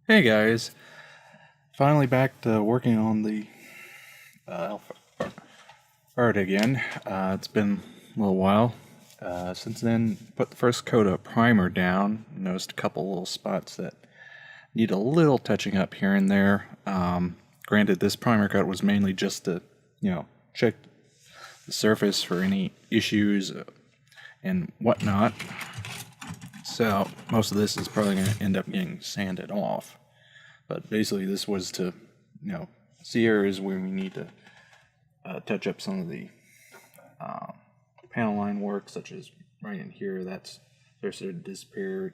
Hey guys, finally back to working on the Alphard again. It's been a little while. Since then, put the first coat of primer down. Noticed a couple little spots that need a little touching up here and there. Granted, this primer coat was mainly just to, check the surface for any issues and whatnot. So most of this is probably going to end up getting sanded off. But basically, this was to, see areas where we need to touch up some of the panel line work, such as right in here. That's sort of disappeared.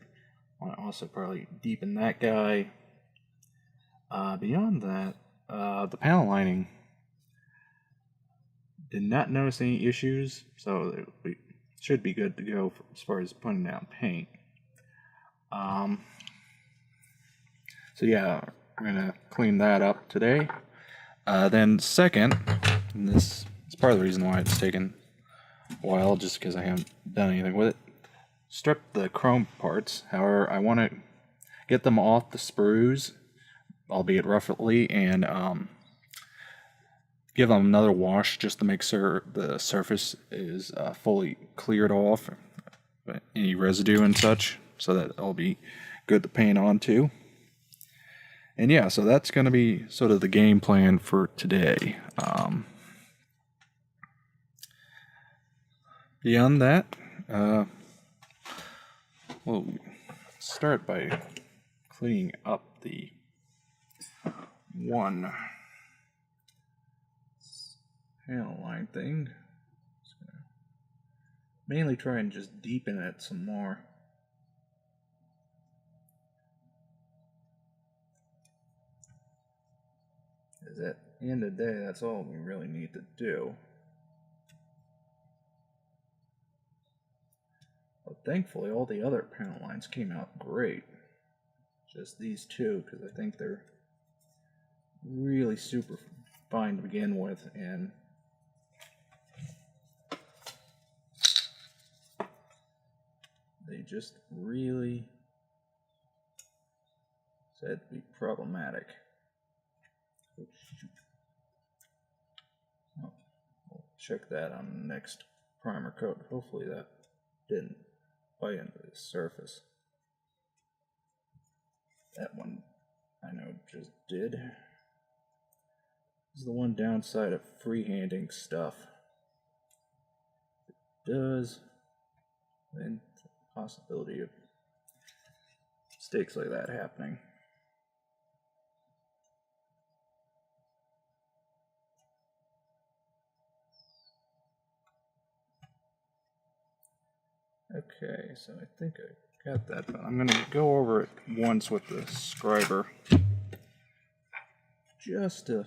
Want to also probably deepen that guy. Beyond that, the panel lining did not notice any issues, so we should be good to go as far as putting down paint. So yeah, we're gonna clean that up today. Then second, and this is part of the reason why it's taken a while, just because I haven't done anything with it. Strip the chrome parts. However, I want to get them off the sprues, albeit roughly, and give them another wash just to make sure the surface is fully cleared off, any residue and such, so that it'll be good to paint onto. And yeah, so that's going to be sort of the game plan for today. Beyond that, we'll start by cleaning up the one panel line thing. Just gonna mainly try and just deepen it some more. Because at the end of the day, that's all we really need to do. But thankfully, all the other panel lines came out great. Just these two, because I think they're really super fine to begin with, and they just really said to be problematic. Oh, we'll check that on the next primer coat. Hopefully that didn't bite into the surface. That one I know just did. This is the one downside of freehanding stuff. It does, then the possibility of mistakes like that happening. Okay, so I think I got that, but I'm going to go over it once with the scriber just to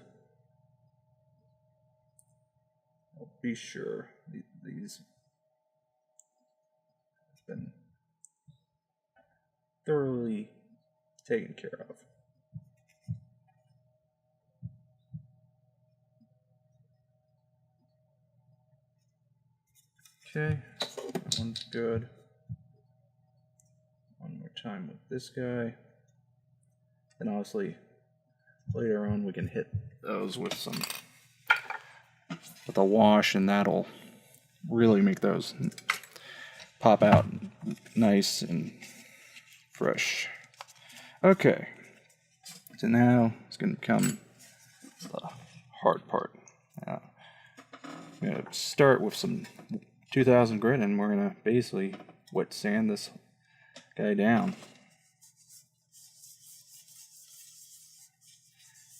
be sure these have been thoroughly taken care of. Okay, that one's good. One more time with this guy. And obviously, later on we can hit those with a wash, and that'll really make those pop out nice and fresh. Okay, so now it's going to come the hard part. I'm going to start with some 2000 grit, and we're going to basically wet sand this guy down.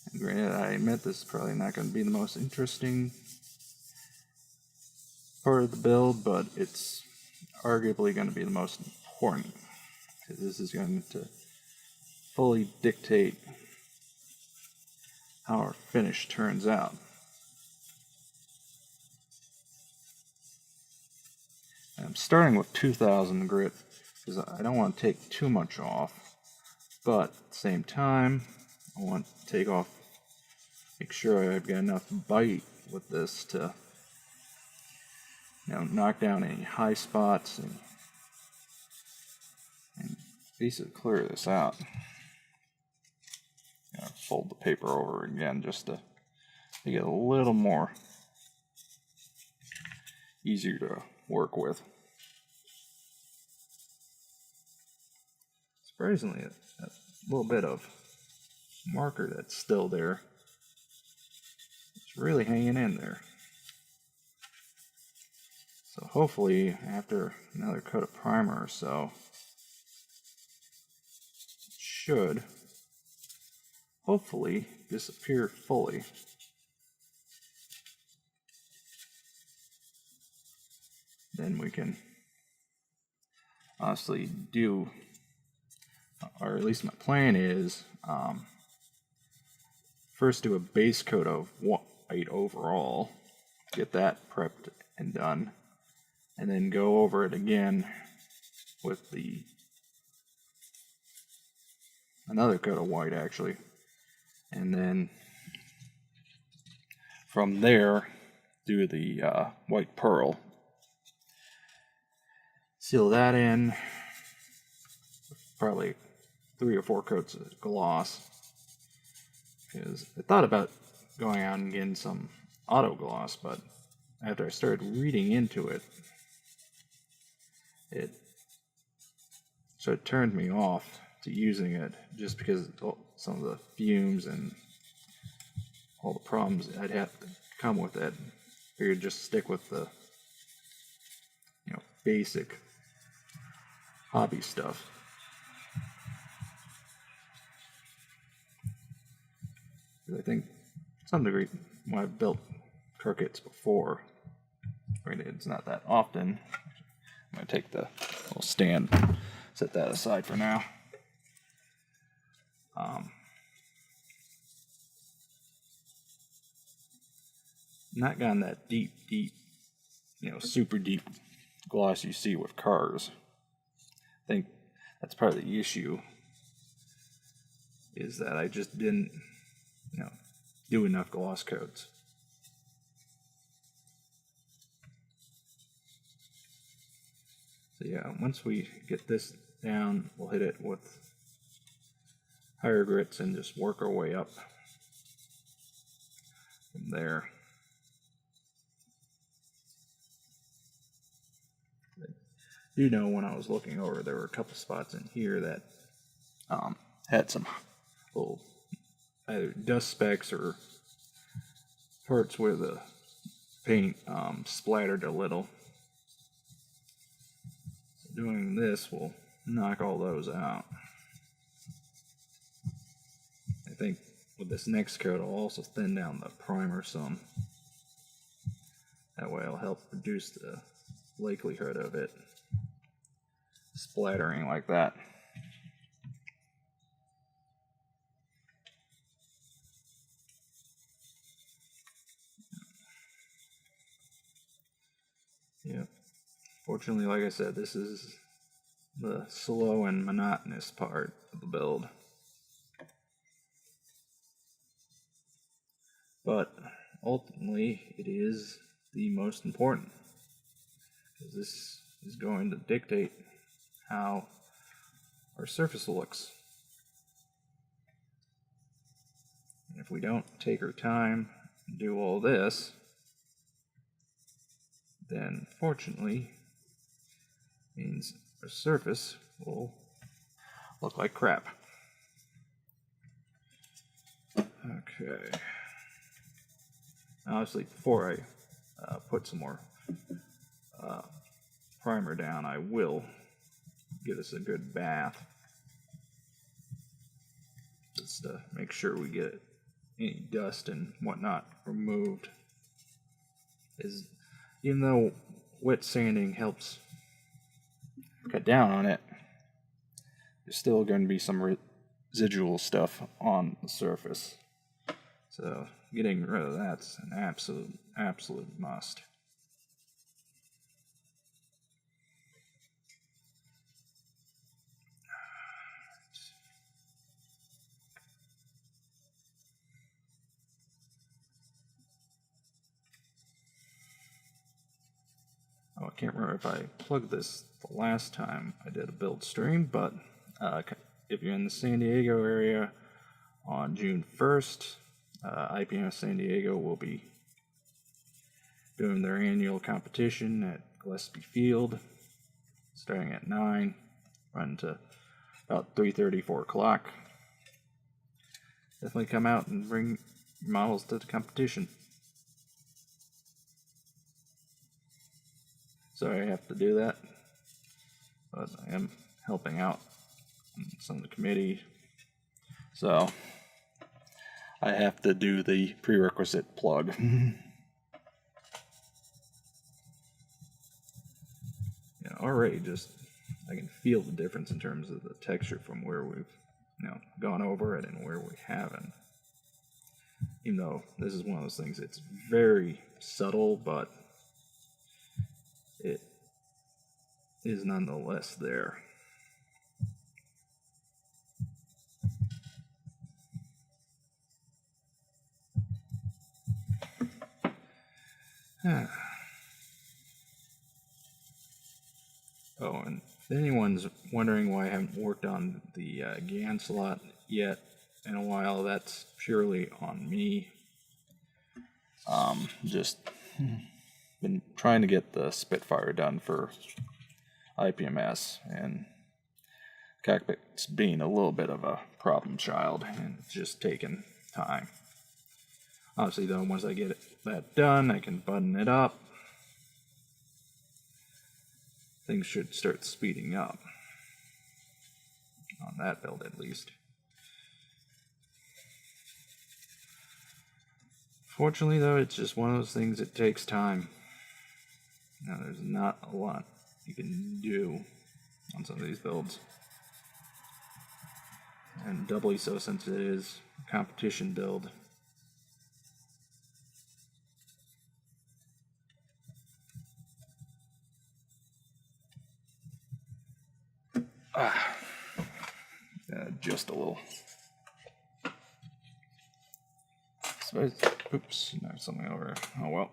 And granted, I admit this is probably not going to be the most interesting part of the build, but it's arguably going to be the most important, because this is going to fully dictate how our finish turns out. I'm starting with 2000 grit because I don't want to take too much off, but at the same time I want to take off, make sure I've got enough bite with this to knock down any high spots and basically clear this out. kind of fold the paper over again just to make it a little more easier to work with. Surprisingly, a little bit of marker that's still there. It's really hanging in there. So hopefully after another coat of primer or so, it should hopefully disappear fully. Then we can honestly do, or at least my plan is, first do a base coat of white overall, get that prepped and done, and then go over it again with another coat of white actually, and then from there do the white pearl. Seal that in, probably 3 or 4 coats of gloss, because I thought about going out and getting some auto gloss, but after I started reading into it, it sort of turned me off to using it, just because of some of the fumes and all the problems I'd have to come with it. Figured just stick with the basic hobby stuff. I think to some degree when I've built car kits before, granted it's not that often. I'm going to take the little stand, set that aside for now. Not gotten that deep, super deep gloss you see with cars. I think that's part of the issue, is that I just didn't, do enough gloss coats. So yeah, once we get this down, we'll hit it with higher grits and just work our way up from there. I do know when I was looking over, there were a couple spots in here that had some little either dust specks or parts where the paint splattered a little. Doing this will knock all those out. I think with this next coat I'll also thin down the primer some. That way it'll help reduce the likelihood of it splattering like that. Yep. Fortunately, like I said, this is the slow and monotonous part of the build. But ultimately, it is the most important, because this is going to dictate how our surface looks. And if we don't take our time and do all this, then fortunately means our surface will look like crap. Okay. Obviously, before I put some more primer down, I will give this a good bath, just to make sure we get any dust and whatnot removed. Even though wet sanding helps cut down on it, there's still going to be some residual stuff on the surface. So getting rid of that's an absolute must. Oh, I can't remember if I plugged this the last time I did a build stream, but if you're in the San Diego area, on June 1st, IPMS San Diego will be doing their annual competition at Gillespie Field, starting at 9, running to about 3:30, 4 o'clock. Definitely come out and bring models to the competition. Sorry I have to do that, but I am helping out on some of the committee, so I have to do the prerequisite plug. Already just I can feel the difference in terms of the texture from where we've gone over it and where we haven't. Even though this is one of those things, it's very subtle, but it is nonetheless there. Oh, and if anyone's wondering why I haven't worked on the GAN slot yet in a while, that's purely on me. Just been trying to get the Spitfire done for IPMS, and cockpit's being a little bit of a problem child, and it's just taking time. Obviously, though, once I get that done, I can button it up. Things should start speeding up on that build, at least. Fortunately, though, it's just one of those things that takes time. Now, there's not a lot you can do on some of these builds, and doubly so since it is a competition build. Just a little. Oops, there's something over here. Oh well.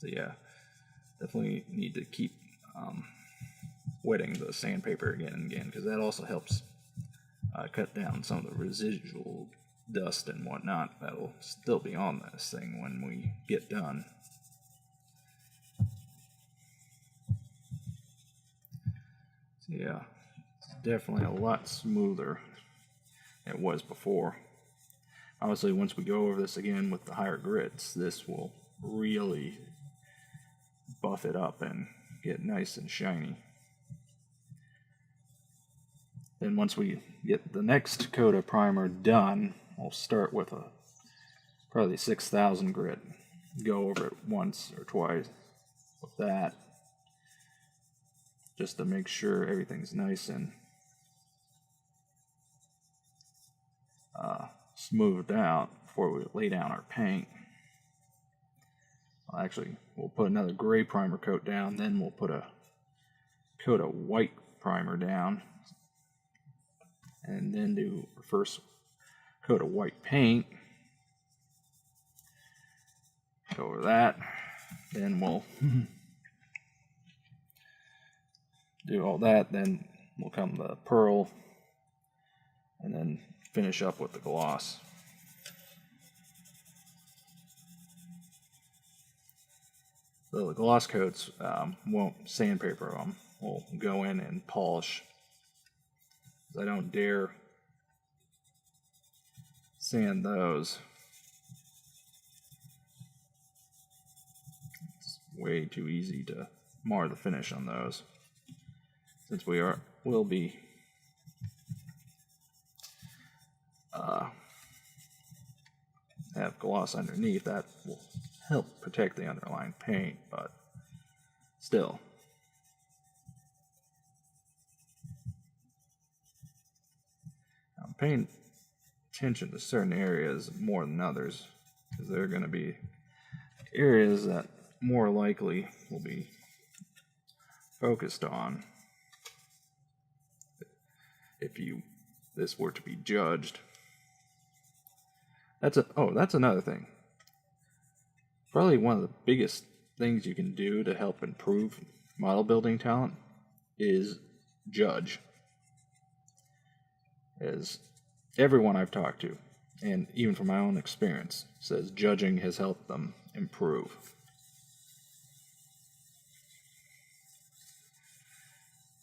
So yeah, definitely need to keep wetting the sandpaper again and again, because that also helps cut down some of the residual dust and whatnot that'll still be on this thing when we get done. So yeah, it's definitely a lot smoother than it was before. Obviously, once we go over this again with the higher grits, this will really buff it up and get nice and shiny. Then once we get the next coat of primer done, we'll start with a probably 6,000 grit. Go over it once or twice with that, just to make sure everything's nice and smoothed out before we lay down our paint. Well, actually, we'll put another gray primer coat down, then we'll put a coat of white primer down, and then do our first coat of white paint. Go over that, then we'll do all that, then will come the pearl, and then finish up with the gloss. So the gloss coats won't sandpaper them. We'll go in and polish. I don't dare sand those. It's way too easy to mar the finish on those, since will be have gloss underneath. That will help protect the underlying paint, but still. I'm paying attention to certain areas more than others, because there are going to be areas that more likely will be focused on if this were to be judged. That's another thing. Probably one of the biggest things you can do to help improve model building talent is judge. as everyone I've talked to, and even from my own experience, says judging has helped them improve.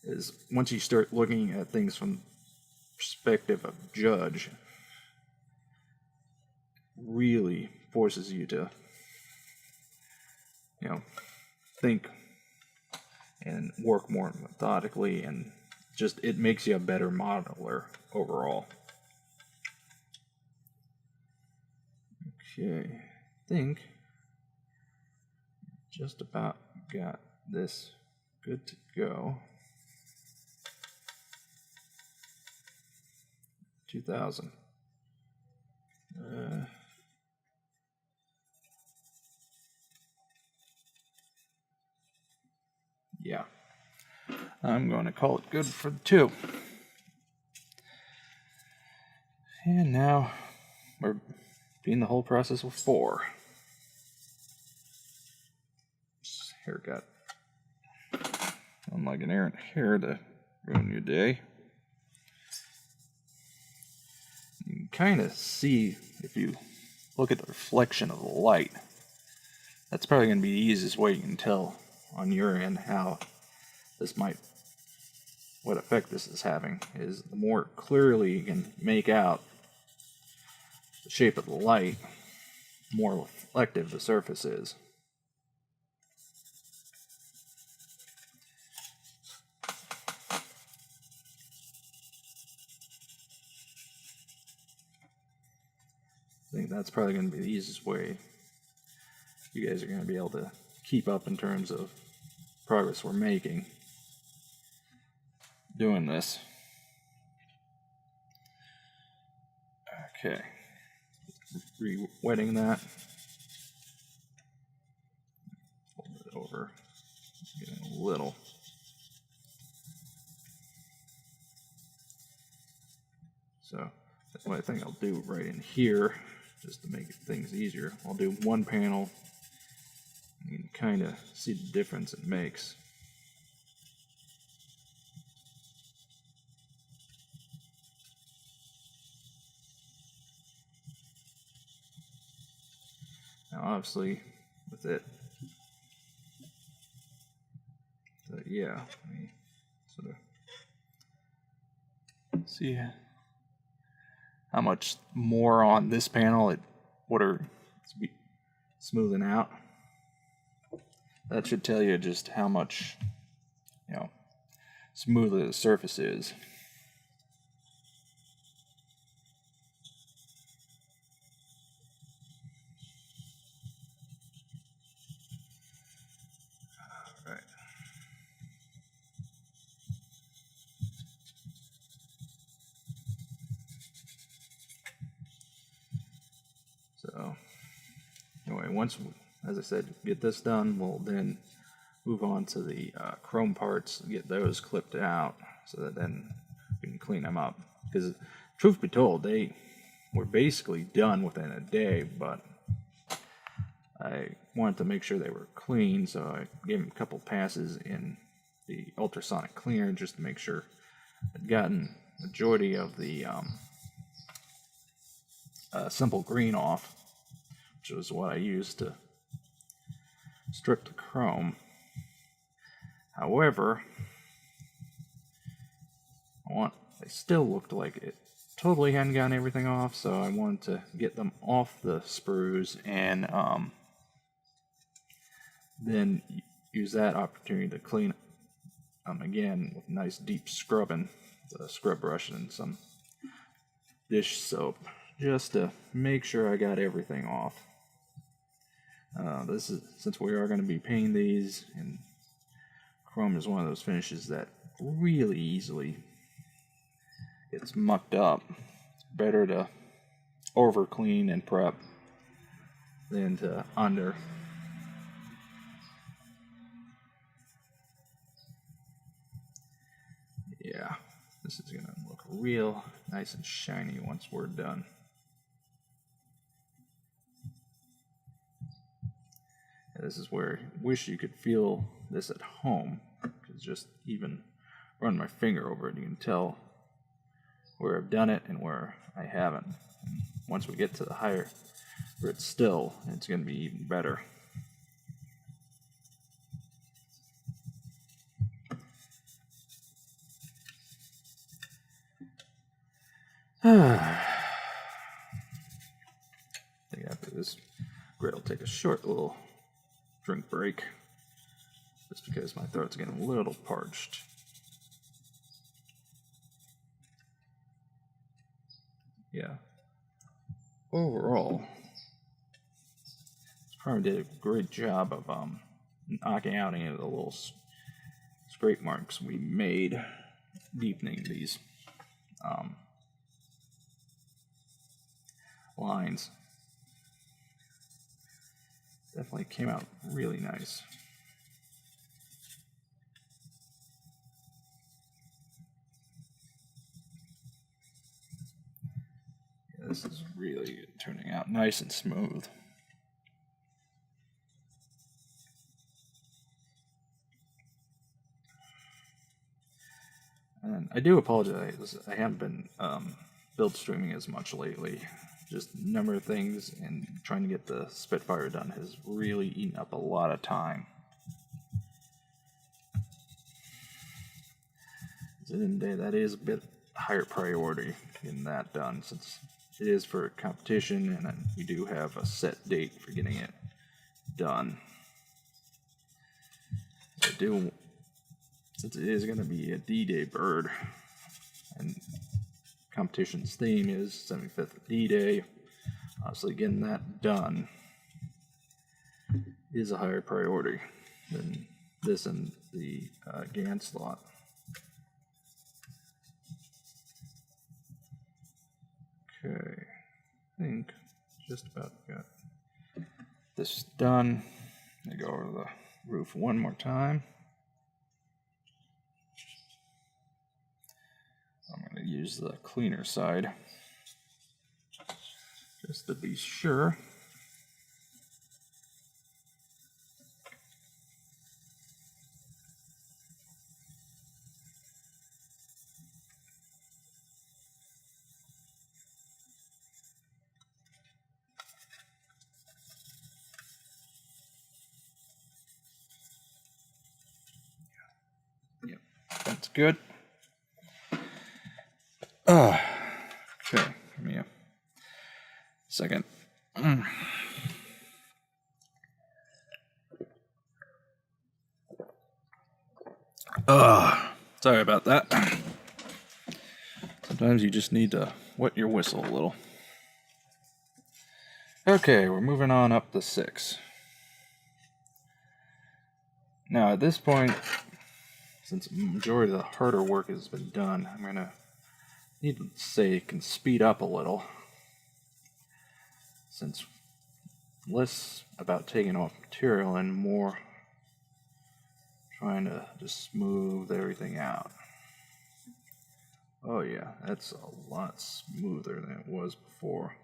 Is once you start looking at things from the perspective of judge, really forces you to, think and work more methodically, and just it makes you a better modeler overall. Okay, I think just about got this good to go. 2000. Yeah, I'm going to call it good for the 2. And now we're being the whole process with 4. Haircut. Unlike an errant hair to ruin your day. You can kind of see, if you look at the reflection of the light, that's probably going to be the easiest way you can tell on your end what effect this is having, is the more clearly you can make out the shape of the light, the more reflective the surface is. I think that's probably going to be the easiest way you guys are going to be able to keep up in terms of progress we're making doing this. Okay, re-wetting that. Hold it over, getting a little. So that's what I think I'll do right in here, just to make things easier. I'll do one panel. You can kind of see the difference it makes. Now, obviously, with it, so yeah, let me sort of see how much more on this panel it would be smoothing out. That should tell you just how much, smoother the surface is. All right. So, anyway, once, as I said, get this done, we'll then move on to the chrome parts and get those clipped out so that then we can clean them up. Because, truth be told, they were basically done within a day, but I wanted to make sure they were clean, so I gave them a couple passes in the ultrasonic cleaner just to make sure I'd gotten the majority of the simple green off, which was what I used to strip the chrome. However, they still looked like it totally hadn't gotten everything off, so I wanted to get them off the sprues and then use that opportunity to clean them again with nice deep scrubbing, the scrub brush and some dish soap, just to make sure I got everything off. This is, since we are going to be painting these, and chrome is one of those finishes that really easily gets mucked up. It's better to over clean and prep than to under. Yeah, this is going to look real nice and shiny once we're done. This is where I wish you could feel this at home, because just even run my finger over it, you can tell where I've done it and where I haven't. Once we get to the higher where it's still, it's going to be even better. I think after this grit, I'll take a short little drink break, just because my throat's getting a little parched. Yeah. Overall, this primer did a great job of knocking out any of the little scrape marks we made, deepening these lines. Definitely came out really nice. Yeah, this is really turning out nice and smooth. And I do apologize, I haven't been build streaming as much lately. Just a number of things, and trying to get the Spitfire done has really eaten up a lot of time. At the end of the day, that is a bit higher priority getting that done, since it is for competition, and then we do have a set date for getting it done. So since it is going to be a D-Day bird, and competition's theme is 75th D-Day, so getting that done is a higher priority than this and the GAN slot. Okay, I think just about got this done. I'm going to go over the roof one more time. I'm going to use the cleaner side just to be sure. Yep, that's good. Okay, give me a second. Sorry about that. Sometimes you just need to wet your whistle a little. Okay, we're moving on up to 6. Now at this point, since the majority of the harder work has been done, I'm going to need to say it can speed up a little, since less about taking off material and more trying to just smooth everything out. Oh yeah, that's a lot smoother than it was before.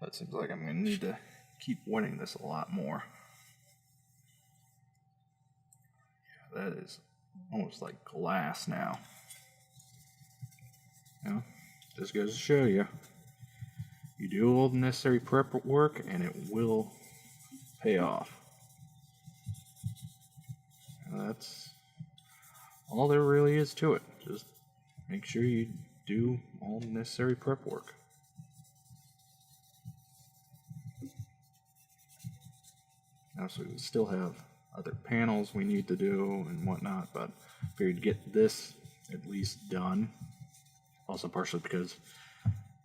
That seems like I'm going to need to keep wetting this a lot more. Yeah, that is almost like glass now. You know, just goes to show you, you do all the necessary prep work and it will pay off. And that's all there really is to it. Just make sure you do all the necessary prep work. Now, so we still have other panels we need to do and whatnot, but I figured to get this at least done. Also partially because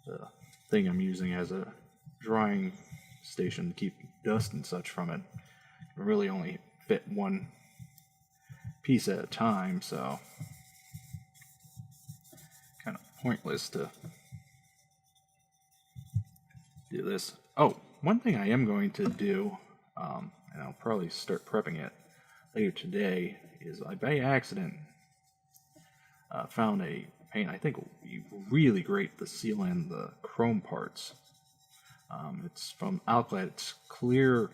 the thing I'm using as a drying station to keep dust and such from it can really only fit one piece at a time, so kind of pointless to do this. Oh, one thing I am going to do, and I'll probably start prepping it later today, is I by accident found a paint I think will be really great to seal in the chrome parts. It's from Alphard. It's clear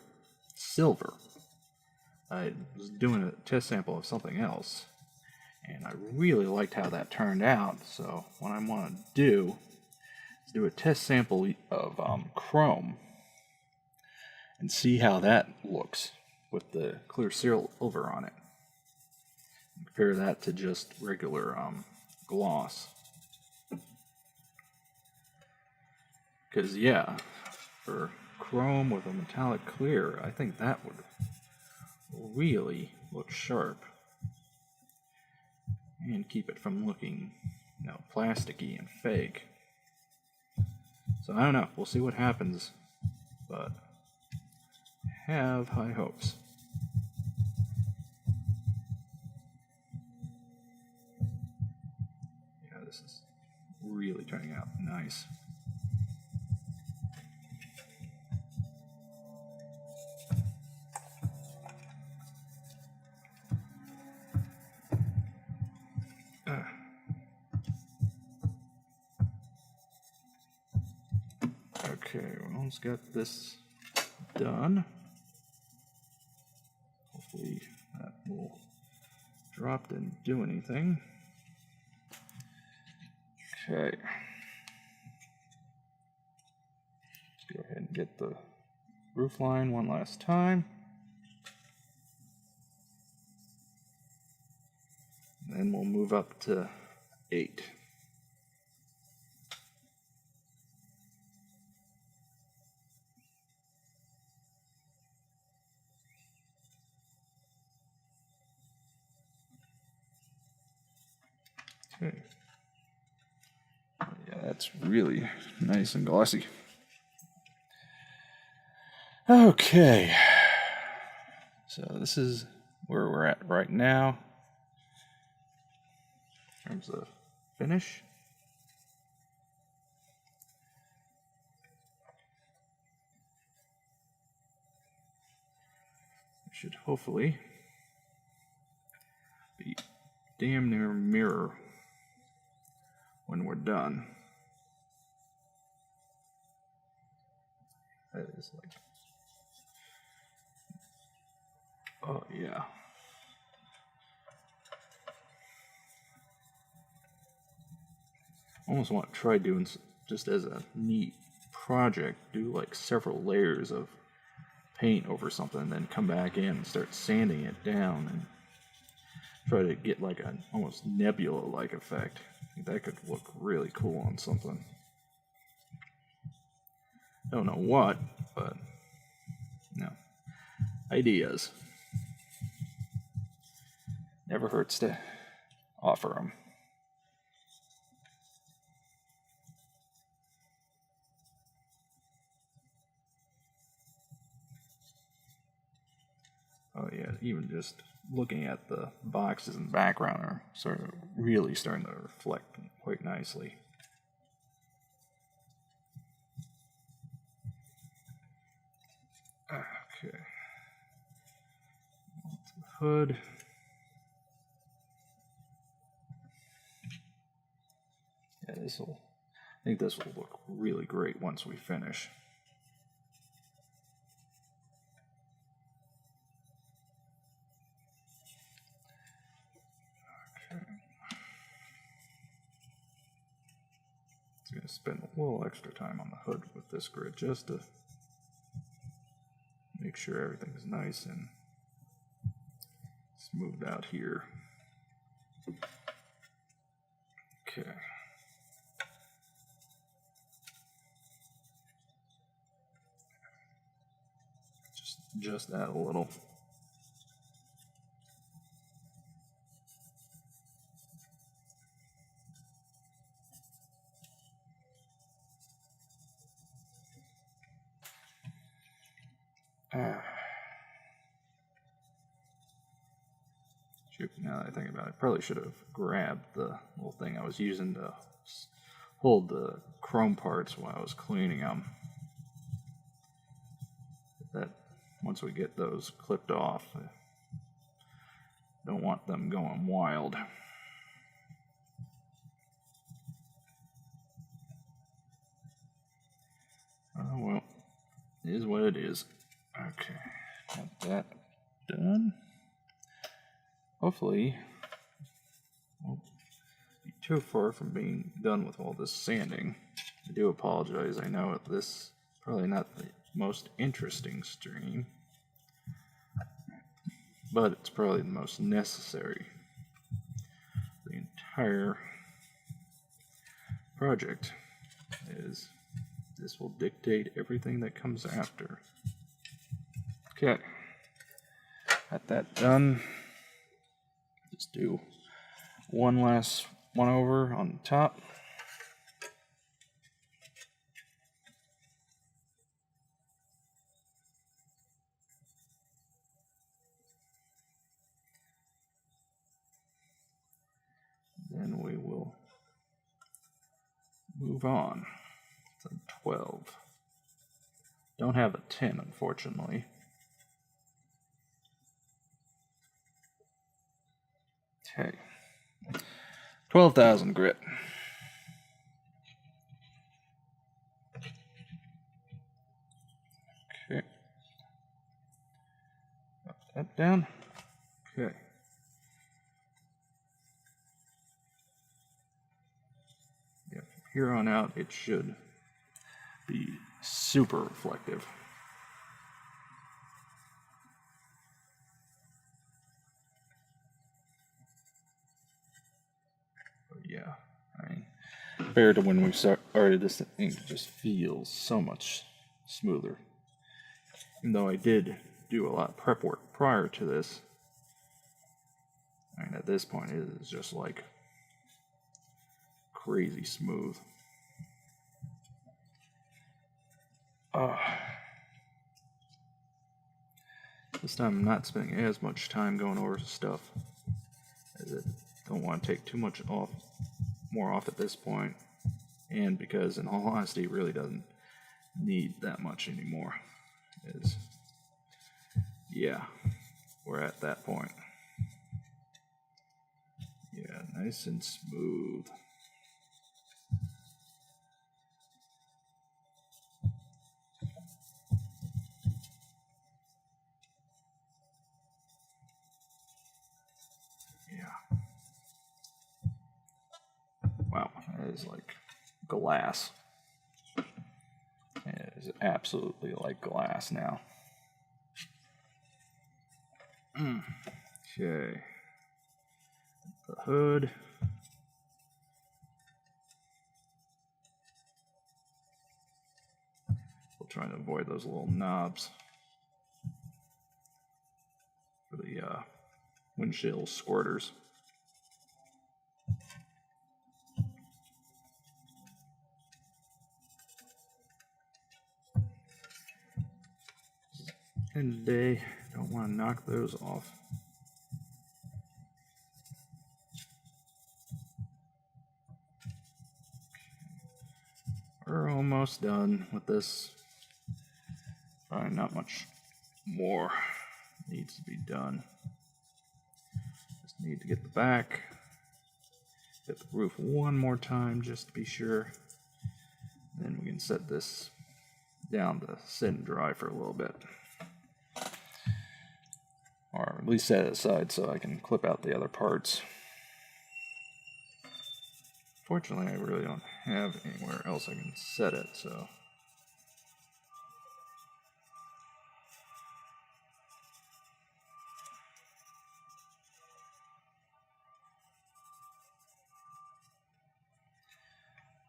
silver. I was doing a test sample of something else, and I really liked how that turned out. So what I want to do is do a test sample of chrome and see how that looks with the clear silver on it. Compare that to just regular gloss. Because yeah, for chrome with a metallic clear, I think that would really look sharp and keep it from looking, plasticky and fake. So I don't know, we'll see what happens, but have high hopes. Yeah, this is really turning out nice. Okay, we almost got this done. Hopefully that will drop, didn't do anything. Okay. Let's go ahead and get the roof line one last time. Then we'll move up to 8. Okay. Yeah, that's really nice and glossy. Okay. So this is where we're at right now in terms of finish. It should hopefully be damn near mirror when we're done. That is like, oh yeah. Almost want to try doing, just as a neat project, do like several layers of paint over something and then come back in and start sanding it down and try to get like an almost nebula-like effect. I think that could look really cool on something. Don't know what, but ideas. Never hurts to offer them. Oh yeah, even just looking at the boxes in the background are sort of really starting to reflect quite nicely. Okay. Hood. Yeah, I think this will look really great once we finish. Okay. I'm going to spend a little extra time on the hood with this grid just to make sure everything's nice and smoothed out here. Okay. Just add a little. Shoot, now that I think about it, I probably should have grabbed the little thing I was using to hold the chrome parts while I was cleaning them. That once we get those clipped off, I don't want them going wild. Oh well, it is what it is. Okay, got that done. Hopefully, won't be too far from being done with all this sanding. I do apologize. I know this is probably not the most interesting stream, but it's probably the most necessary. The entire project is this will dictate everything that comes after. Okay, got that done. Just do one last one over on the top. Then we will move on to 12. Don't have a 10, unfortunately. Okay. 12,000 grit. Okay. Up that down. Okay. Yeah, from here on out, it should be super reflective. Yeah, I mean, compared to when we started, this thing just feels so much smoother. Even though I did do a lot of prep work prior to this, I mean, at this point it is just like crazy smooth. This time I'm not spending as much time going over stuff as it. Don't want to take too much more off at this point, and because in all honesty it really doesn't need that much anymore. Yeah, we're at that point. Yeah, nice and smooth. Yeah. Wow, that is like glass. It is absolutely like glass now. Okay. The hood. We'll try to avoid those little knobs for the windshield squirters. End of the day, don't want to knock those off. We're almost done with this. Probably not much more needs to be done. Just need to get the back, get the roof one more time just to be sure. Then we can set this down to sit and dry for a little bit. Or at least set it aside so I can clip out the other parts. Fortunately, I really don't have anywhere else I can set it, so.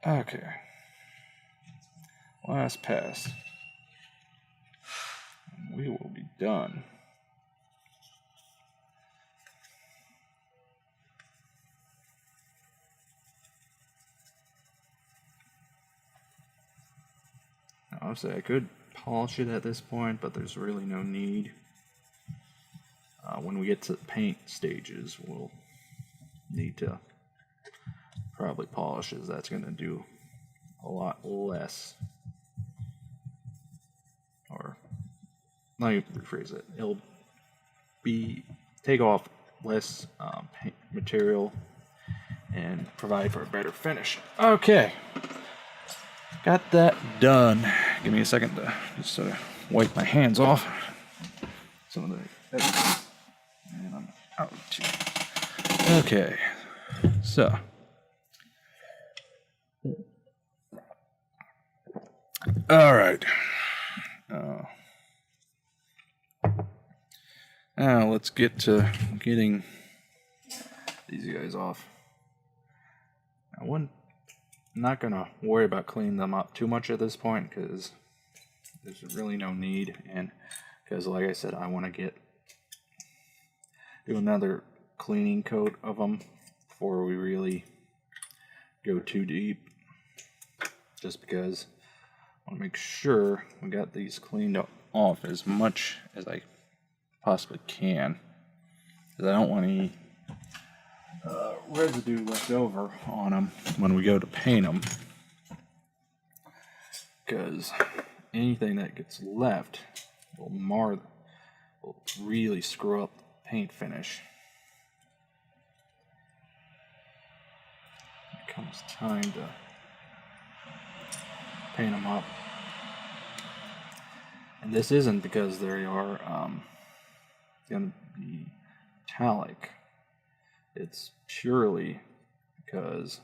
Okay. Last pass. We will be done. Obviously, I could polish it at this point, but there's really no need. When we get to the paint stages, we'll need to probably polish, as that's going to do a lot less. Or, let me rephrase it. It'll take off less paint material and provide for a better finish. Okay. Got that done. Give me a second to just wipe my hands off some of the There it is. And I'm out too. Okay, so. All right. Now let's get to getting these guys off. I'm not gonna worry about cleaning them up too much at this point because there's really no need, and because like I said, I want to do another cleaning coat of them before we really go too deep. Just because I want to make sure we got these cleaned off as much as I possibly can, because I don't want any residue left over on them when we go to paint them, because anything that gets left will really screw up the paint finish. It comes time to paint them up. And this isn't because they are going to be metallic. It's purely because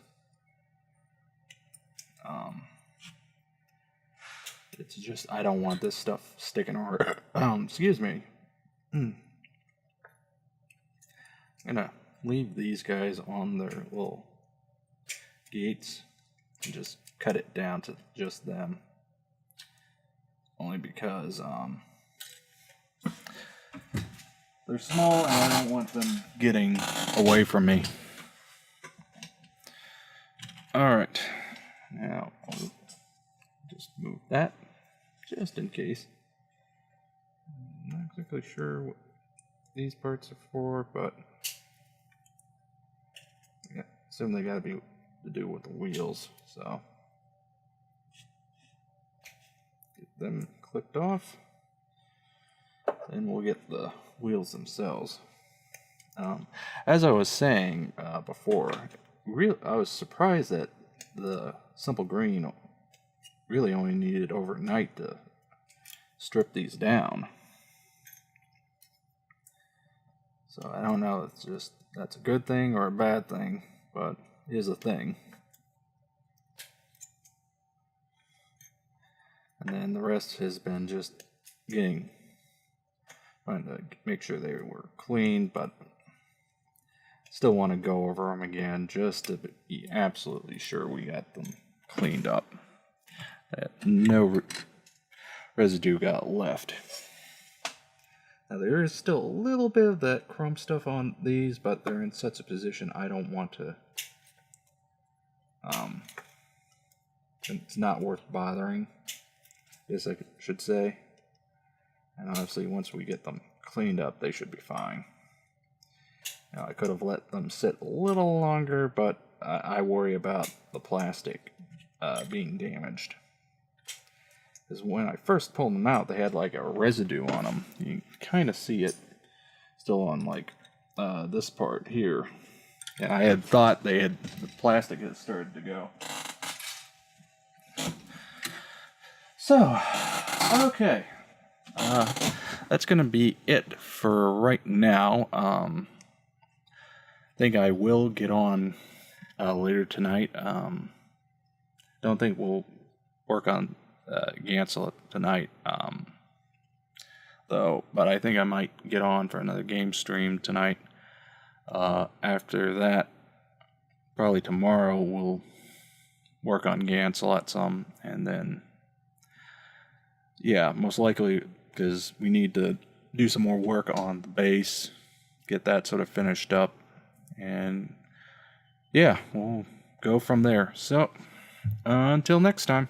it's just, I don't want this stuff sticking over. Excuse me. I'm gonna leave these guys on their little gates and just cut it down to just them. Only because they're small and I don't want them getting away from me. Alright, now I'll just move that just in case. I'm not exactly sure what these parts are for, but I assume they gotta be to do with the wheels, so get them clicked off. Then we'll get the wheels themselves. As I was saying before, I was surprised that the simple green really only needed overnight to strip these down. So I don't know, it's just that's a good thing or a bad thing, but it is a thing. And then the rest has been just trying to make sure they were clean, but still want to go over them again just to be absolutely sure we got them cleaned up, that no residue got left. Now there is still a little bit of that chrome stuff on these, but they're in such a position I don't want to, it's not worth bothering, I guess I should say. And honestly, once we get them cleaned up, they should be fine. Now, I could have let them sit a little longer, but I worry about the plastic being damaged. Because when I first pulled them out, they had like a residue on them. You can kind of see it still on like this part here. And I had thought the plastic had started to go. So, okay. That's going to be it for right now. I think I will get on later tonight. Don't think we'll work on Gansel tonight, though. But I think I might get on for another game stream tonight. After that, probably tomorrow we'll work on Gansel some, and then yeah, most likely because we need to do some more work on the base, get that sort of finished up, and yeah, we'll go from there. So, until next time.